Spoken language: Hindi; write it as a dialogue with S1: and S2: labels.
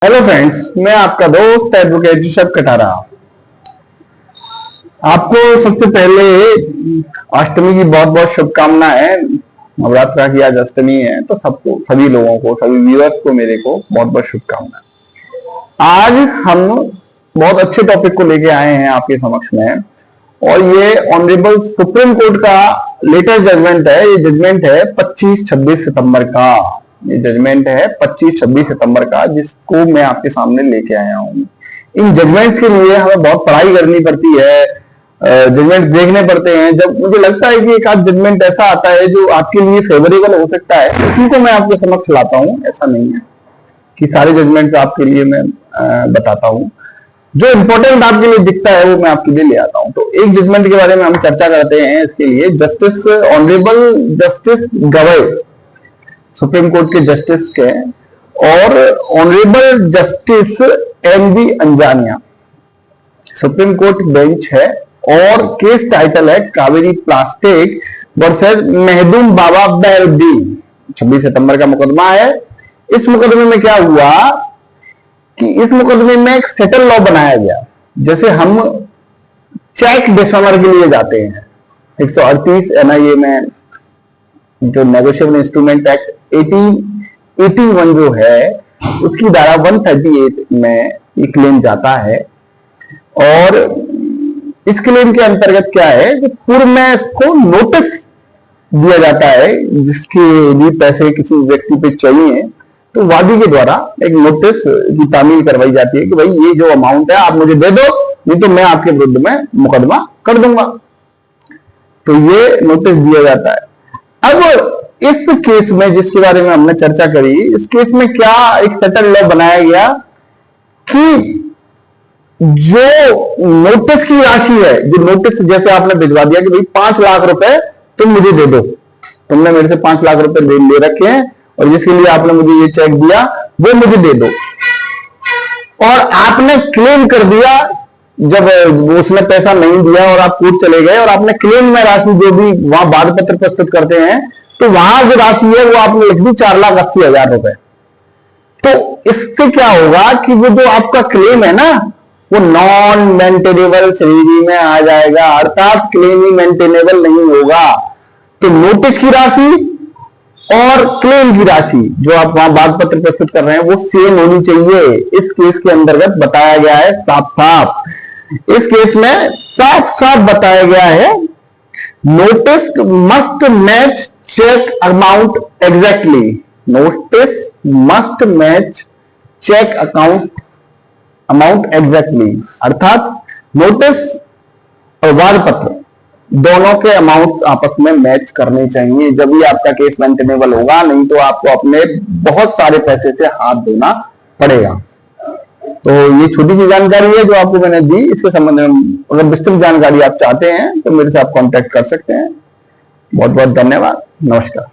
S1: हेलो फ्रेंड्स, मैं आपका दोस्त एडवोकेट ऋषभ कटारा। आपको सबसे पहले अष्टमी की बहुत बहुत शुभकामनाएं। नवरात्रा की आज अष्टमी है, तो सबको, सभी लोगों को, सभी व्यूअर्स को मेरे को बहुत बहुत शुभकामनाएं। आज हम बहुत अच्छे टॉपिक को लेके आए हैं आपके समक्ष में, और ये ऑनरेबल सुप्रीम कोर्ट का लेटेस्ट जजमेंट है। ये जजमेंट है 25-26 सितंबर का। ये जजमेंट है 25-26 सितंबर का, जिसको मैं आपके सामने लेके आया हूँ। इन जजमेंट्स के लिए हमें बहुत पढ़ाई करनी पड़ती है, जजमेंट देखने पड़ते हैं। जब मुझे लगता है कि एक आध जजमेंट ऐसा आता है जो आपके लिए फेवरेबल हो सकता है, उसी को मैं आपके समक्ष लाता हूँ। ऐसा नहीं है कि सारे जजमेंट आपके लिए मैं बताता हूँ। जो इंपॉर्टेंट आपके लिए दिखता है वो मैं आपके लिए ले आता हूँ। तो एक जजमेंट के बारे में हम चर्चा करते हैं। इसके लिए justice, honourable justice Gavai, supreme court के जस्टिस के, और honourable justice N V. Anjaria, supreme court bench है, और केस टाइटल है कावेरी प्लास्टिक वर्सेस महदूम बाबा बैरुद्दीन। 26 सितंबर का मुकदमा है। इस मुकदमे में क्या हुआ कि इस मुकदमे में एक सेटल लॉ बनाया गया। जैसे हम चेक डिसऑनर के लिए जाते हैं, 138 एनआईए में जो नेगोशिएबल इंस्ट्रूमेंट एक्ट 1881 जो है, उसकी धारा 138 में ये क्लेम जाता है। और इस क्लेम के अंतर्गत क्या है कि पूर्व में इसको नोटिस दिया जाता है, जिसके लिए पैसे किसी व्यक्ति पे चाहिए, तो वादी के द्वारा एक नोटिस की तामील करवाई जाती है कि भाई ये जो अमाउंट है आप मुझे दे दो, नहीं तो मैं आपके विरुद्ध में मुकदमा कर दूंगा। तो ये नोटिस दिया जाता है। अब इस केस में, जिसके बारे में हमने चर्चा करी, इस केस में क्या एक सेटल लॉ बनाया गया कि जो नोटिस की राशि है, जो नोटिस जैसे आपने भिजवा दिया कि भाई 5 लाख रुपए तुम मुझे दे दो, तुमने मेरे से 5 लाख रुपए ले रखे हैं और जिसके लिए आपने मुझे ये चेक दिया वो मुझे दे दो, और आपने क्लेम कर दिया। जब उसने पैसा नहीं दिया और आप कोर्ट चले गए और आपने क्लेम में राशि जो भी वहां वाद पत्र प्रस्तुत करते हैं, तो वहां जो राशि है वो आपने लिख दी 4,80,000 रुपए। तो इससे क्या होगा कि वो जो आपका क्लेम है ना, वो नॉन मेंटेनेबल श्रेणी में आ जाएगा, अर्थात क्लेम ही मेंटेनेबल नहीं होगा। तो नोटिस की राशि और क्लेम की राशि जो आप वहां वाद पत्र प्रस्तुत कर रहे हैं वो सेम होनी चाहिए। इस केस के अंतर्गत बताया गया है साफ साफ, इस केस में साफ साफ बताया गया है, notice must match cheque amount exactly. Notice must match cheque amount exactly, अर्थात नोटिस और वाद पत्र दोनों के अमाउंट आपस में मैच करने चाहिए, जब भी आपका केस मेंटेनेबल होगा। नहीं तो आपको अपने बहुत सारे पैसे से हाथ धोना पड़ेगा। तो ये छोटी सी जानकारी है जो आपको मैंने दी। इसके संबंध में अगर विस्तृत जानकारी आप चाहते हैं तो मेरे से आप कांटेक्ट कर सकते हैं। बहुत बहुत धन्यवाद। नमस्कार।